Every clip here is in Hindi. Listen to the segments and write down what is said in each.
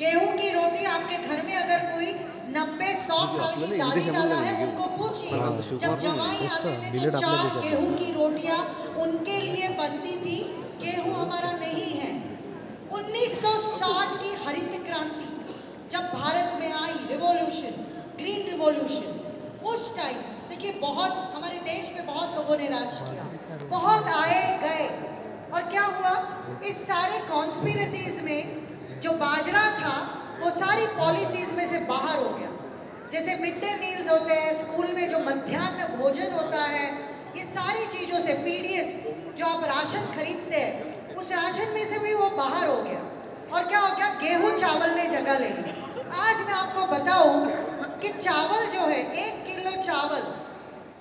गेहूं की रोटी आपके घर में अगर कोई 90-100 साल की दादी दादा है, उनको पूछिए जब जवाई आते थे तो 4 गेहूं की रोटियां उनके लिए बनती थी। गेहूं हमारा नहीं है। 1960 की हरित क्रांति जब भारत में आई, रिवॉल्यूशन, ग्रीन रिवॉल्यूशन, उस टाइम देखिए बहुत हमारे देश में बहुत लोगों ने राज किया, बहुत आए गए, और क्या हुआ, इस सारे कॉन्स्पिरेसीज में जो बाजरा था वो सारी पॉलिसीज में से बाहर हो गया। जैसे मिड डे मील्स होते हैं, स्कूल में जो मध्याह्न भोजन होता है, ये सारी चीज़ों से पीडीएस जो आप राशन खरीदते हैं, उस राशन में से भी वो बाहर हो गया। और क्या हो गया, गेहूं चावल ने जगह ले ली। आज मैं आपको बताऊं कि चावल जो है, 1 किलो चावल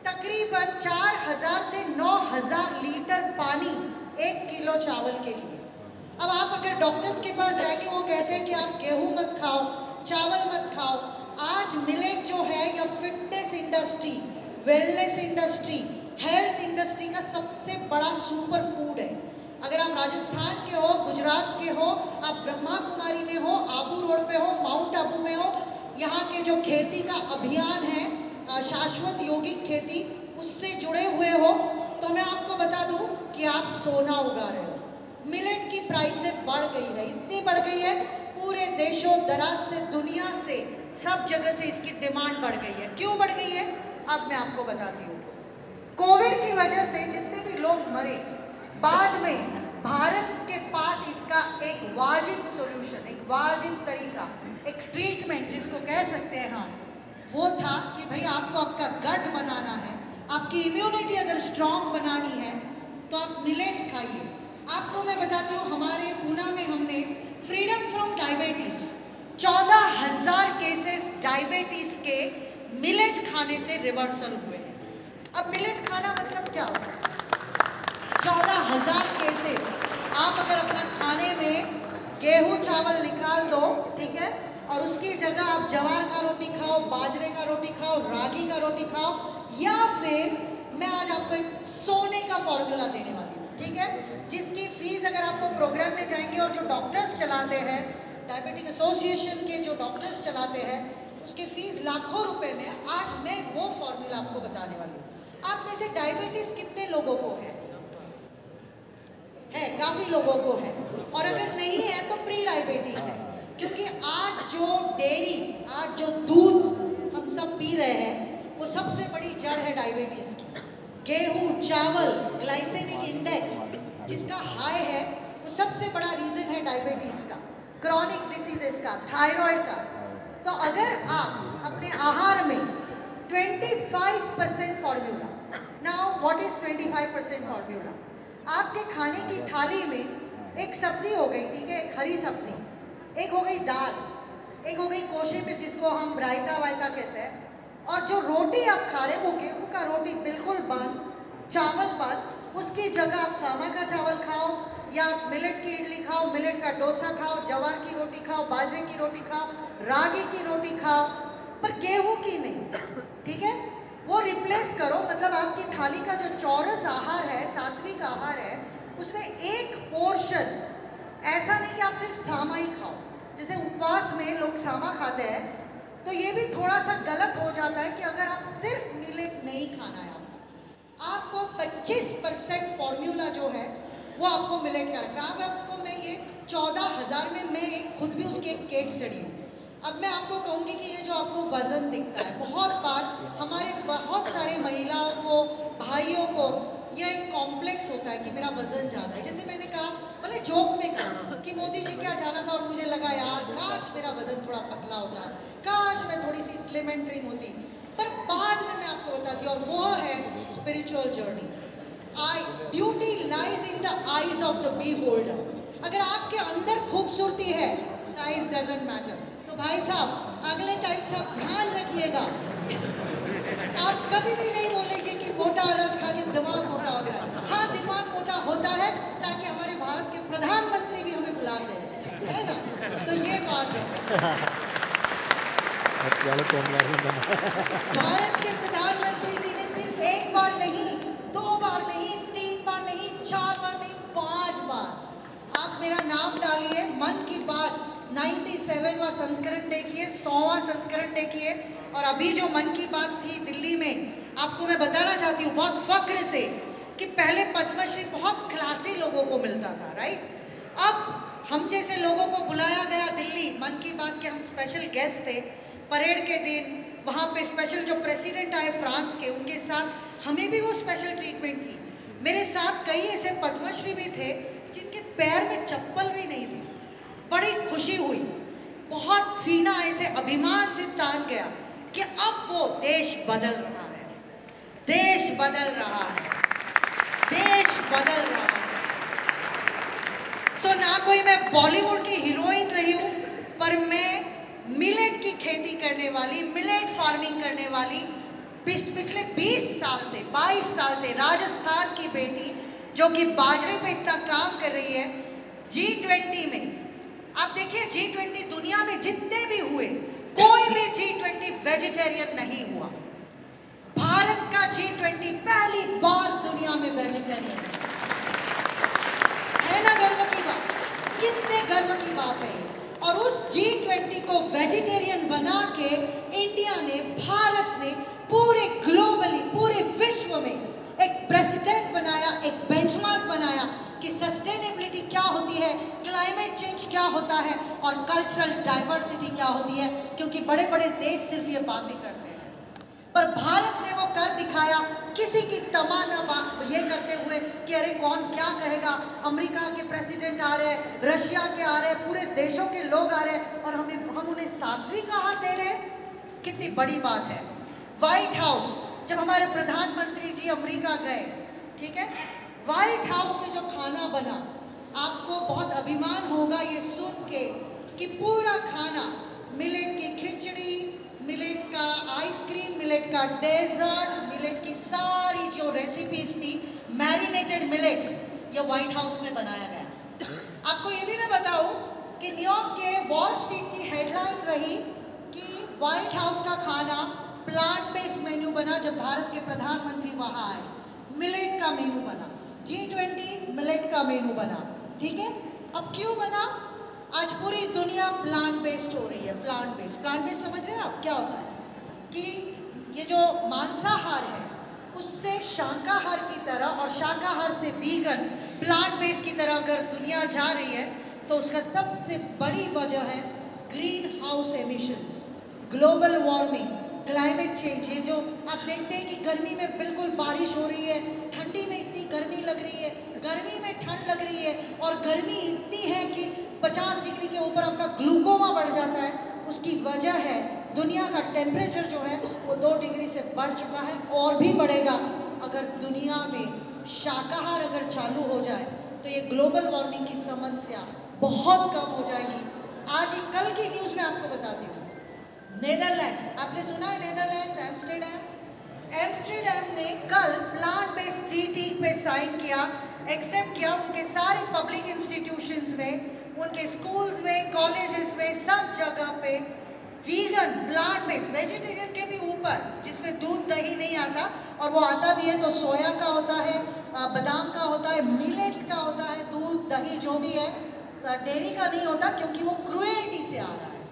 तकरीबन 4000 से 9000 लीटर पानी 1 किलो चावल के लिए। अब आप अगर डॉक्टर्स के पास जाएंगे, वो कहते हैं कि आप गेहूं मत खाओ, चावल मत खाओ। आज मिलेट जो है, या fitness industry, wellness industry, health industry का सबसे बड़ा सुपर फूड है। अगर आप राजस्थान के हो, गुजरात के हो, आप ब्रह्मा कुमारी में हो, आबू रोड पे हो, माउंट आबू में हो, यहाँ के जो खेती का अभियान है, शाश्वत यौगिक खेती, उससे जुड़े हुए हो, तो मैं आपको बता दूं कि आप सोना उगा रहे हो। मिलेट की प्राइसें बढ़ गई है, इतनी बढ़ गई है, पूरे देशों दराज से, दुनिया से, सब जगह से इसकी डिमांड बढ़ गई है। क्यों बढ़ गई है, अब मैं आपको बताती हूँ। कोविड की वजह से जितने भी लोग मरे, बाद में भारत के पास इसका एक वाजिब सोल्यूशन, एक वाजिब तरीका, एक ट्रीटमेंट जिसको कह सकते हैं हम, वो था कि भाई आपको आपका गट बनाना है, आपकी इम्यूनिटी अगर स्ट्रांग बनानी है तो आप मिलेट्स खाइए। आपको मैं बताती हूँ, हमारे पूना में हमने freedom from diabetes, 14,000 cases diabetes के मिलेट खाने से रिवर्सल हुए हैं। अब मिलेट खाना मतलब क्या होता है, 14,000 केसेस। आप अगर अपना खाने में गेहूं चावल निकाल दो, ठीक है, और उसकी जगह आप जवार का रोटी खाओ, बाजरे का रोटी खाओ, रागी का रोटी खाओ, या फिर मैं आज आपको एक सोने का फॉर्मूला देने वाली हूँ, ठीक है, जिसकी फीस अगर आप वो प्रोग्राम में जाएंगे और जो डॉक्टर्स चलाते हैं, डायबिटिक एसोसिएशन के जो डॉक्टर्स चलाते हैं, उसकी फीस लाखों रुपए में। आज मैं वो फॉर्मूला आपको बताने वाली हूँ। आप में से डायबिटीज कितने लोगों को है? काफी लोगों को है, और अगर नहीं है तो प्री डायबिटीज है, क्योंकि आज जो डेयरी, आज जो दूध हम सब पी रहे हैं, वो सबसे बड़ी जड़ है डायबिटीज की। गेहूं, चावल, ग्लाइसेमिक इंडेक्स जिसका हाई है, वो सबसे बड़ा रीजन है डायबिटीज का, क्रॉनिक डिसीजेस का, थायराइड का। तो अगर आप अपने आहार में 25% formula, now what is 25% formula, आपके खाने की थाली में एक सब्जी हो गई, ठीक है, एक हरी सब्जी, एक हो गई दाल, एक हो गई कोशिम्बीर जिसको हम रायता वायता कहते हैं, और जो रोटी आप खा रहे हैं वो गेहूं का रोटी बिल्कुल बंद, चावल बंद, उसकी जगह आप सामा का चावल खाओ, या मिलेट की इडली खाओ, मिलेट का डोसा खाओ, जवार की रोटी खाओ, बाजरे की रोटी खाओ, रागी की रोटी खाओ, पर गेहूं की नहीं, ठीक है, वो रिप्लेस करो। मतलब आपकी थाली का जो चौरस आहार है, सात्विक आहार है, उसमें एक पोर्शन, ऐसा नहीं कि आप सिर्फ सामा ही खाओ, जैसे उपवास में लोग सामा खाते हैं, तो ये भी थोड़ा सा गलत हो जाता है कि अगर आप सिर्फ मिलेट नहीं खाना है, आपको 25% फॉर्मूला जो है वो आपको मिलेट का रखना। अब आपको मैं ये 14,000 में मैं एक खुद भी उसकी एक केस स्टडी हूँ। अब मैं आपको कहूँगी कि ये जो आपको वजन दिखता है, बहुत बार हमारे बहुत सारे महिलाओं को, भाइयों को यह एक कॉम्प्लेक्स होता है कि मेरा वजन ज़्यादा है। जैसे मैंने कहा, भले जोक में कहा कि मोदी जी क्या जाना था, और मुझे लगा यार काश मेरा वजन थोड़ा पतला होता, काश मैं थोड़ी सी स्लिम एंड ट्रिम होती, पर बाद में मैं आपको बताती हूँ, और वो है spiritual journey. Beauty lies in the eyes of the beholder। अगर आपके अंदर खूबसूरती है, साइज डजंट मैटर। तो भाई साहब, अगले टाइम से आप ध्यान रखिएगा, आप कभी भी नहीं बोलेंगे कि मोटा अनाज खा के दिमाग मोटा होता है। हाँ, दिमाग मोटा होता है ताकि हमारे भारत के प्रधानमंत्री भी हमें बुला रहे हैं, है ना, तो ये बात है। भारत के प्रधानमंत्री जी ने सिर्फ एक बार नहीं, 2 बार नहीं, 3 बार नहीं, 4 बार नहीं, 5 बार, आप मेरा नाम डालिए, मन की बात 96 97वां संस्करण देखिए, 100वां संस्करण देखिए। और अभी जो मन की बात थी दिल्ली में, आपको मैं बताना चाहती हूँ बहुत फक्र से कि पहले पद्मश्री बहुत क्लासी लोगों को मिलता था, राइट। अब हम जैसे लोगों को बुलाया गया दिल्ली, मन की बात के हम स्पेशल गेस्ट थे परेड के दिन, वहाँ पे स्पेशल जो प्रेसिडेंट आए फ्रांस के, उनके साथ हमें भी वो स्पेशल ट्रीटमेंट थी। मेरे साथ कई ऐसे पद्मश्री भी थे जिनके पैर में चप्पल भी नहीं थी। बड़ी खुशी हुई, बहुत सीना ऐसे अभिमान से तान गया कि अब वो देश बदल रहा है, देश बदल रहा है, देश बदल रहा है। सो ना कोई मैं बॉलीवुड की हीरोइन रही हूँ, पर मैं मिलेट की खेती करने वाली, मिलेट फार्मिंग करने वाली पिछले 20 साल से, 22 साल से राजस्थान की बेटी जो कि बाजरे पे इतना काम कर रही है। G20 में आप देखिए, G20 दुनिया में जितने भी हुए, कोई भी G20 वेजिटेरियन नहीं हुआ। भारत का G20 पहली बार दुनिया में वेजिटेरियन है ना। गर्व की बात, कितने गर्व की बात है। और उस G20 को वेजिटेरियन बना के इंडिया ने, भारत ने पूरे ग्लोबली, पूरे विश्व में एक प्रेसिडेंट बनाया, एक बेंचमार्क बनाया कि सस्टेनेबिलिटी क्या होती है, क्लाइमेट चेंज क्या होता है और कल्चरल डाइवर्सिटी क्या होती है। क्योंकि बड़े बड़े देश सिर्फ ये बातें करते हैं, पर भारत ने वो कर दिखाया, किसी की तमन्ना ये करते हुए कि अरे कौन क्या कहेगा, अमेरिका के प्रेसिडेंट आ रहे हैं, रशिया के आ रहे हैं, पूरे देशों के लोग आ रहे हैं और हम उन्हें सात्विक आहार दे रहे हैं। कितनी बड़ी बात है। व्हाइट हाउस, जब हमारे प्रधानमंत्री जी अमेरिका गए, ठीक है, व्हाइट हाउस में जो खाना बना, आपको बहुत अभिमान होगा ये सुन के कि पूरा खाना, मिलेट की खिचड़ी, मिलेट का आइसक्रीम, मिलेट का डेजर्ट, मिलेट की सारी जो रेसिपीज थी, मैरिनेटेड मिलेट्स, ये व्हाइट हाउस में बनाया गया। आपको ये भी मैं बताऊं कि न्यूयॉर्क के वॉल स्ट्रीट की हेडलाइन रही कि व्हाइट हाउस का खाना प्लांट बेस्ड मेन्यू बना। जब भारत के प्रधानमंत्री वहां आए, मिलेट का मेन्यू बना, G20 मिलेट का मेन्यू बना, ठीक है। अब क्यों बना? आज पूरी दुनिया प्लांट बेस्ड हो रही है। प्लांट बेस्ड समझ रहे हैं आप क्या होता है? कि ये जो मांसाहार है उससे शाकाहार की तरह और शाकाहार से वीगन, प्लांट बेस्ड की तरह अगर दुनिया जा रही है तो उसका सबसे बड़ी वजह है green house emissions, global warming, climate change. ये जो आप देखते हैं कि गर्मी में बिल्कुल बारिश हो रही है, ठंडी में इतनी गर्मी लग रही है, गर्मी में ठंड लग रही है, और गर्मी इतनी है कि 50 डिग्री के ऊपर आपका ग्लूकोमा बढ़ जाता है। उसकी वजह है दुनिया का टेम्परेचर जो है वो 2 डिग्री से बढ़ चुका है और भी बढ़ेगा। अगर दुनिया में शाकाहार अगर चालू हो जाए तो ये ग्लोबल वार्मिंग की समस्या बहुत कम हो जाएगी। आज ही कल की न्यूज़ में आपको बताती हूँ, नेदरलैंड्स, आपने सुना है नेदरलैंड्स, एम्स्टर्डम ने कल प्लांट बेस्ड ट्रीटी पे साइन किया, एक्सेप्ट किया। उनके सारे पब्लिक इंस्टीट्यूशंस में, उनके स्कूल्स में, कॉलेजेस में, सब जगह पे वीगन, प्लांट बेस्ड, वेजिटेरियन के भी ऊपर, जिसमें दूध दही नहीं आता, और वो आता भी है तो सोया का होता है, बादाम का होता है, मिलेट का होता है, दूध दही जो भी है, डेयरी का नहीं होता, क्योंकि वो क्रुएल्टी से आ रहा है,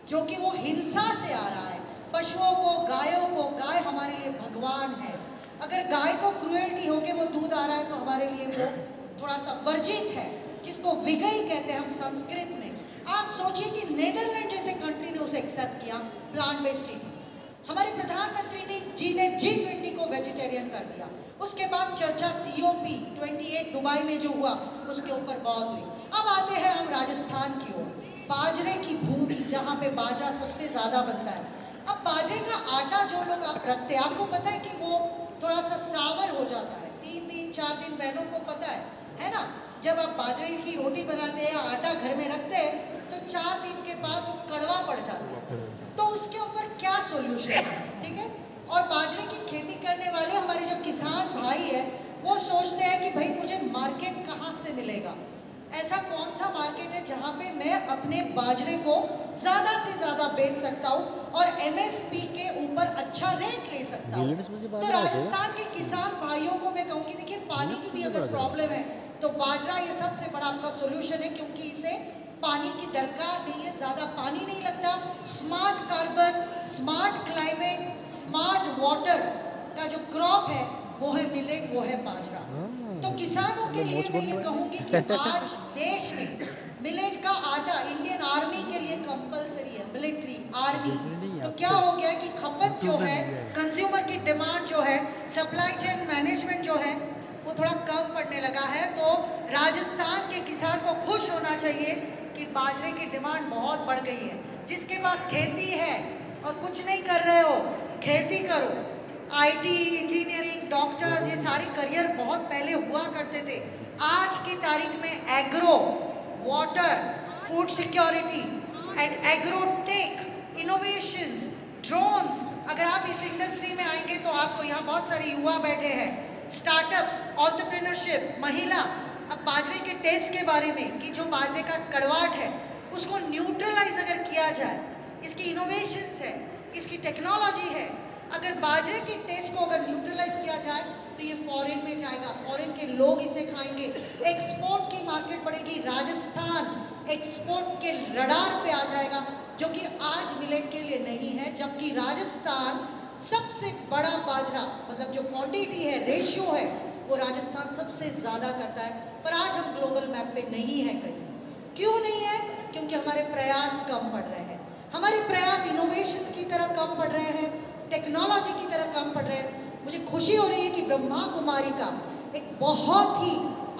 जो कि वो हिंसा से आ रहा है। पशुओं को, गायों को, गाय हमारे लिए भगवान है। अगर गाय को क्रुएल्टी होके वो दूध आ रहा है तो हमारे लिए वो थोड़ा सा वर्जित है, जिसको विगई कहते हैं हम संस्कृत में। आप सोचिए कि नेदरलैंड जैसे कंट्री ने उसे एक्सेप्ट किया, प्लांट बेस्ड ट्रीटी। हमारे प्रधानमंत्री जी ने G20 को वेजिटेरियन कर दिया। उसके बाद चर्चा COP28 दुबई में जो हुआ उसके ऊपर बहुत हुई। अब आते हैं हम राजस्थान की ओर, बाजरे की भूमि, जहाँ पे बाजरा सबसे ज़्यादा बनता है। अब बाजरे का आटा जो लोग आप रखते हैं, आपको पता है कि वो थोड़ा सा सावर हो जाता है, 3 दिन 4 दिन, बहनों को पता है ना। जब आप बाजरे की रोटी बनाते हैं या आटा घर में रखते हैं तो 4 दिन के बाद वो कड़वा पड़ जाता है। तो उसके ऊपर क्या सोल्यूशन है, ठीक है। और बाजरे की खेती करने वाले हमारे जो किसान भाई है वो सोचते हैं कि भाई मुझे मार्केट कहाँ से मिलेगा, ऐसा कौन सा मार्केट है जहाँ पे मैं अपने बाजरे को ज़्यादा से ज़्यादा बेच सकता हूँ और MSP के ऊपर अच्छा रेट ले सकता हूँ। तो राजस्थान के किसान भाइयों को मैं कहूँगी, देखिए पानी की भी अगर प्रॉब्लम है तो बाजरा ये सबसे बड़ा आपका सोल्यूशन है, क्योंकि इसे पानी की दरकार नहीं है। ज़्यादा पानी नहीं लगता, smart carbon, smart climate, smart water का जो क्रॉप है वो है मिलेट, वो है बाजरा। तो किसानों के लिए मैं ये कहूँगी कि आज देश में मिलेट का आटा इंडियन आर्मी के लिए कंपलसरी है, मिलिट्री आर्मी। तो क्या हो गया कि खपत जो है, कंज्यूमर की डिमांड जो है, सप्लाई चेन मैनेजमेंट जो है वो थोड़ा कम पड़ने लगा है। तो राजस्थान के किसान को खुश होना चाहिए कि बाजरे की डिमांड बहुत बढ़ गई है। जिसके पास खेती है और कुछ नहीं कर रहे हो, खेती करो। आईटी, इंजीनियरिंग, डॉक्टर्स, ये सारी करियर बहुत पहले हुआ करते थे। आज की तारीख में agro, water, food security and agrotech, innovations, drones, अगर आप इस इंडस्ट्री में आएंगे तो आपको यहाँ बहुत सारे युवा बैठे हैं, स्टार्टअप्स, एंटरप्रेन्योरशिप, महिला। अब बाजरे के टेस्ट के बारे में कि जो बाजरे का कड़वाहट है उसको न्यूट्रलाइज अगर किया जाए, इसकी इनोवेशंस है, इसकी टेक्नोलॉजी है, अगर बाजरे की टेस्ट को अगर न्यूट्रलाइज किया जाए तो ये फॉरेन में जाएगा, फॉरेन के लोग इसे खाएंगे, एक्सपोर्ट की मार्केट बढ़ेगी, राजस्थान एक्सपोर्ट के रडार पे आ जाएगा, जो कि आज मिलेट के लिए नहीं है। जबकि राजस्थान सबसे बड़ा बाजरा, मतलब जो क्वांटिटी है, रेशियो है, वो राजस्थान सबसे ज़्यादा करता है, पर आज हम ग्लोबल मैप पे नहीं है कहीं। क्यों नहीं है? क्योंकि हमारे प्रयास कम पड़ रहे हैं, हमारे प्रयास इनोवेशन की तरह कम पड़ रहे हैं, टेक्नोलॉजी की तरह कम पड़ रहे हैं। मुझे खुशी हो रही है कि ब्रह्मा कुमारी का एक बहुत ही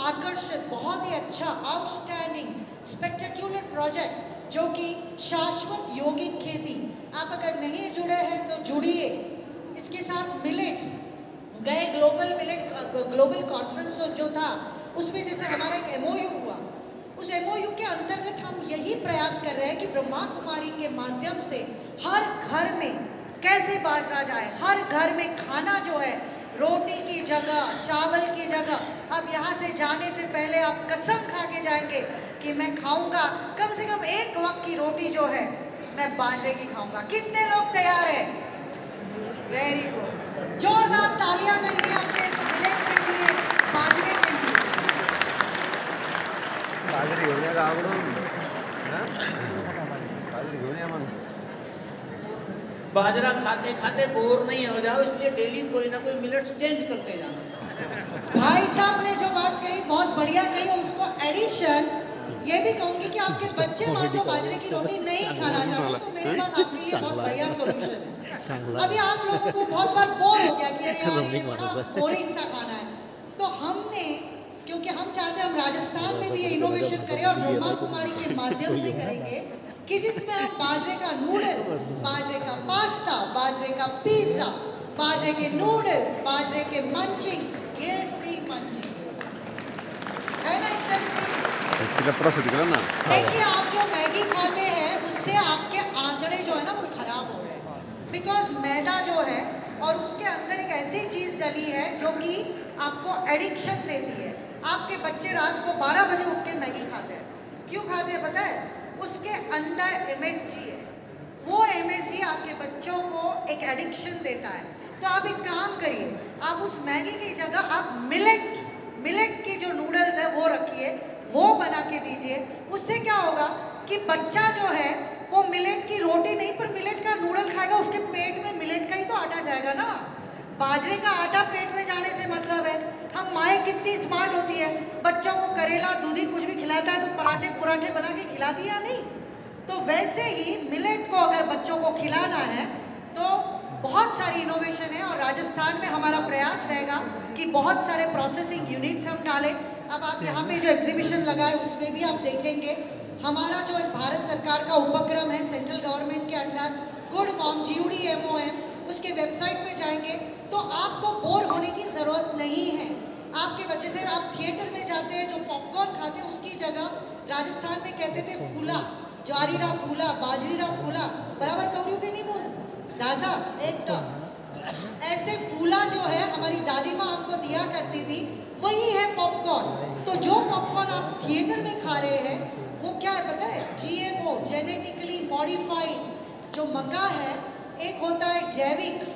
आकर्षक, बहुत ही अच्छा, आउटस्टैंडिंग, स्पेक्टेक्युलर प्रोजेक्ट जो कि शाश्वत यौगिक खेती, आप अगर नहीं जुड़े हैं तो जुड़िए इसके साथ। मिलेट्स गए ग्लोबल कॉन्फ्रेंस जो था उसमें जैसे हमारा एक एमओयू हुआ, उस एमओयू के अंतर्गत हम यही प्रयास कर रहे हैं कि ब्रह्मा कुमारी के माध्यम से हर घर में कैसे बाजरा जाए, हर घर में खाना जो है, रोटी की जगह, चावल की जगह, अब यहाँ से जाने से पहले आप कसम खा के जाएंगे कि मैं खाऊंगा कम से कम एक वक्त की रोटी जो है मैं बाजरे की खाऊंगा। कितने लोग तैयार हैं? वेरी गुड, जोरदार तालियां करिए अपने मिलेट के लिए, बाजरे के लिए। बाजरी घेऊन या गावाकडून, बाजरी घेऊन या मग। बाजरा खाते खाते बोर नहीं हो जाओ, इसलिए डेली कोई ना कोई मिलेट्स चेंज करते जाओ। भाई साहब ने जो बात कही बहुत बढ़िया कही, और उसको एडिशन ये भी कहूंगी कि आपके बच्चे मान लो बाजरे की रोटी नहीं खाना चाहते तो मेरे पास आपके लिए बहुत बढ़िया सोल्यूशन है। अभी आप लोगों को बहुत बार बोर हो गया कि अरे यार ये बड़ा बोरिंग सा खाना है, तो हमने, क्योंकि हम चाहते हैं हम राजस्थान में भी ये इनोवेशन करें और ब्रह्मा कुमारी के माध्यम से करेंगे कि जिसमें हम बाजरे का नूडल, बाजरे का पास्ता, बाजरे का पिज्जा, बाजरे के नूडल्स, बाजरे के मंचिंग्स, गिल्ट फ्री मंचिंग्स, है ना इंटरेस्टिंग? देखिए आप जो मैगी खाते हैं उससे आपके आंतड़े जो है ना वो खराब हो रहे हैं, बिकॉज मैदा जो है और उसके अंदर एक ऐसी चीज़ डली है जो कि आपको एडिक्शन देती है। आपके बच्चे रात को 12 बजे उठ के मैगी खाते हैं, क्यों खाते हैं पता है? उसके अंदर MSG है, वो MSG आपके बच्चों को एक एडिक्शन देता है। तो आप एक काम करिए, आप उस मैगी की जगह आप मिलेट के जो नूडल्स है वो रखिए, वो बना के दीजिए। उससे क्या होगा कि बच्चा जो है वो मिलेट की रोटी नहीं पर मिलेट का नूडल खाएगा, उसके पेट में मिलेट का ही तो आटा जाएगा ना। बाजरे का आटा पेट में जाने से मतलब है, हम माएँ कितनी स्मार्ट होती है, बच्चों को करेला दूधी कुछ भी खिलाता है तो पराठे बना के खिलाती है नहीं। तो वैसे ही मिलेट को अगर बच्चों को खिलाना है तो बहुत सारी इनोवेशन है, और राजस्थान में हमारा प्रयास रहेगा कि बहुत सारे प्रोसेसिंग यूनिट्स हम डालें। अब आप यहाँ पे जो एग्जीबिशन लगाए उसमें भी आप देखेंगे हमारा जो एक भारत सरकार का उपक्रम है सेंट्रल गवर्नमेंट के अंडर, गुड मॉम GUDMOM, उसके वेबसाइट पे जाएंगे तो आपको बोर होने की ज़रूरत नहीं है। आपके वजह से आप थिएटर में जाते हैं, जो पॉपकॉर्न खाते हैं उसकी जगह राजस्थान में कहते थे फूला, ज्वारीरा फूला, बाजरीरा फूला, बराबर कवरियों के नहीं मुँह दासा एकदम ऐसे फूला जो है हमारी दादी माँ हमको दिया करती थी, वही है पॉपकॉर्न। तो जो पॉपकॉर्न आप थिएटर में खा रहे हैं वो क्या है पता है? GMO, जेनेटिकली मॉडिफाइड जो मक्का है। एक होता है जैविक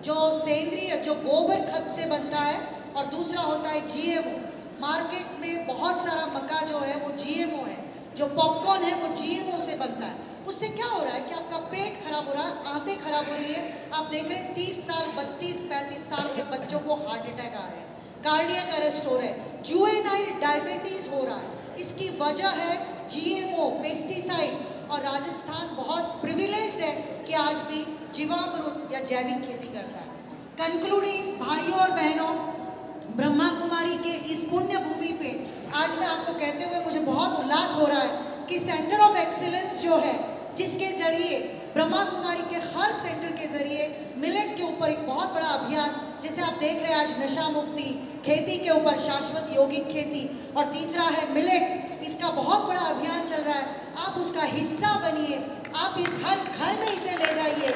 जो सेंद्रीय जो गोबर खत से बनता है, और दूसरा होता है GMO। मार्केट में बहुत सारा मक्का जो है वो GMO है, जो पॉपकॉर्न है वो GMO से बनता है। उससे क्या हो रहा है कि आपका पेट खराब हो रहा है, आंतें खराब हो रही है। आप देख रहे हैं 30 साल 32-35 साल के बच्चों को हार्ट अटैक आ रहे हैं, कार्डियक अरेस्ट हो रहे हैं, जुवेनाइल डायबिटीज हो रहा है। इसकी वजह है GMO, पेस्टिसाइड। और राजस्थान बहुत प्रिविलेज्ड है कि आज भी जीवामृत या जैविक खेती करता है। कंक्लूडिंग, भाइयों और बहनों, ब्रह्मा कुमारी के इस पुण्य भूमि पे आज मैं आपको कहते हुए मुझे बहुत उल्लास हो रहा है कि सेंटर ऑफ एक्सीलेंस जो है, जिसके जरिए ब्रह्मा कुमारी के हर सेंटर के जरिए मिलेट के ऊपर एक बहुत बड़ा अभियान, जैसे आप देख रहे हैं आज नशा मुक्ति, खेती के ऊपर शाश्वत यौगिक खेती, और तीसरा है मिलेट्स, इसका बहुत बड़ा अभियान चल रहा है। आप उसका हिस्सा बनिए, आप इस हर घर में इसे ले जाइए।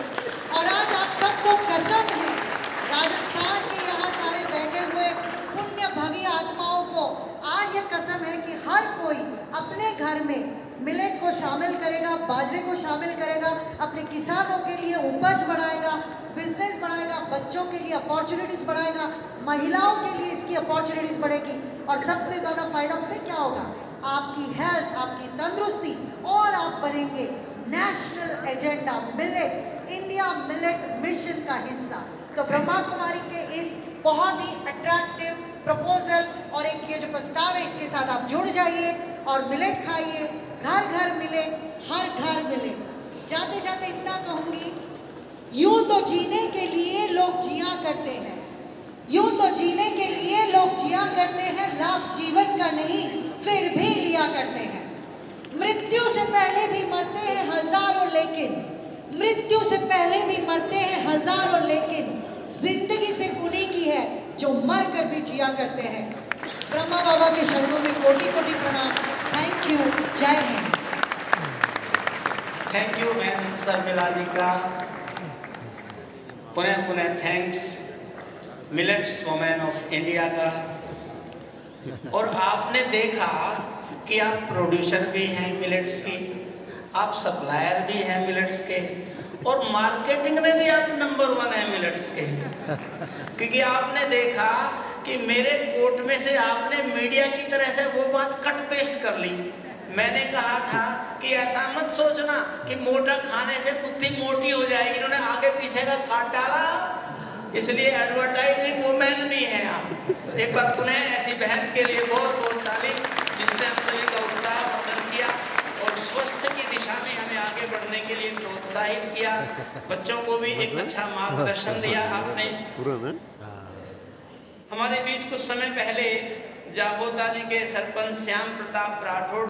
और आज आप सबको कसम है, राजस्थान के यहाँ सारे बैठे हुए पुण्य भवी आत्माओं को आज ये कसम है कि हर कोई अपने घर में मिलेट को शामिल करेगा, बाजरे को शामिल करेगा, अपने किसानों के लिए उपज बढ़ाएगा, बिजनेस बढ़ाएगा, बच्चों के लिए अपॉर्चुनिटीज बढ़ाएगा, महिलाओं के लिए इसकी अपॉर्चुनिटीज बढ़ेगी। और सबसे ज़्यादा फायदा पता है क्या होगा? आपकी हेल्थ, आपकी तंदुरुस्ती, और आप बनेंगे national agenda millet, India millet mission का हिस्सा। तो ब्रह्मा कुमारी के इस बहुत ही अट्रैक्टिव प्रपोजल और एक ये जो प्रस्ताव है, इसके साथ आप जुड़ जाइए और मिलेट खाइए। घर घर मिलेट, हर घर मिलेट। जाते जाते इतना कहूँगी, यूँ तो जीने के लिए लोग जिया करते हैं, यूँ तो जीने के लिए लोग जिया करते हैं, लाभ जीवन का नहीं फिर भी लिया करते हैं। मृत्यु से पहले भी मरते हैं हजारों, लेकिन मृत्यु से पहले भी मरते हैं हजारों, लेकिन जिंदगी सिर्फ उन्हीं की है जो मर कर भी जिया करते हैं। ब्रह्मा बाबा के शरणों में कोटि कोटि प्रणाम। Thank you, Jai Hind. Thank you ma'am Sharmila ji का, पुनः पुनः thanks millets women of India का। और आपने देखा कि आप प्रोड्यूसर भी हैं मिलेट्स की, आप सप्लायर भी हैं मिलेट्स के, और मार्केटिंग में भी आप नंबर 1 हैं मिलेट्स के। क्योंकि आपने देखा कि मेरे कोट में से आपने मीडिया की तरह से वो बात कट पेस्ट कर ली। मैंने कहा था कि ऐसा मत सोचना कि मोटा खाने से बुद्धि मोटी हो जाएगी, इन्होंने आगे पीछे का काट डाला, इसलिए एडवर्टाइजिंग वुमेन भी हैं आप। तो एक बार पुनः ऐसी बहन के लिए बहुत बहुत ताली, जिसने हम सभी का उत्साह वर्धन किया और स्वस्थ की दिशा में हमें आगे बढ़ने के लिए प्रोत्साहित किया। बच्चों को भी एक अच्छा मार्गदर्शन दिया आपने। हमारे बीच कुछ समय पहले जाहोता जी के सरपंच श्याम प्रताप राठौड़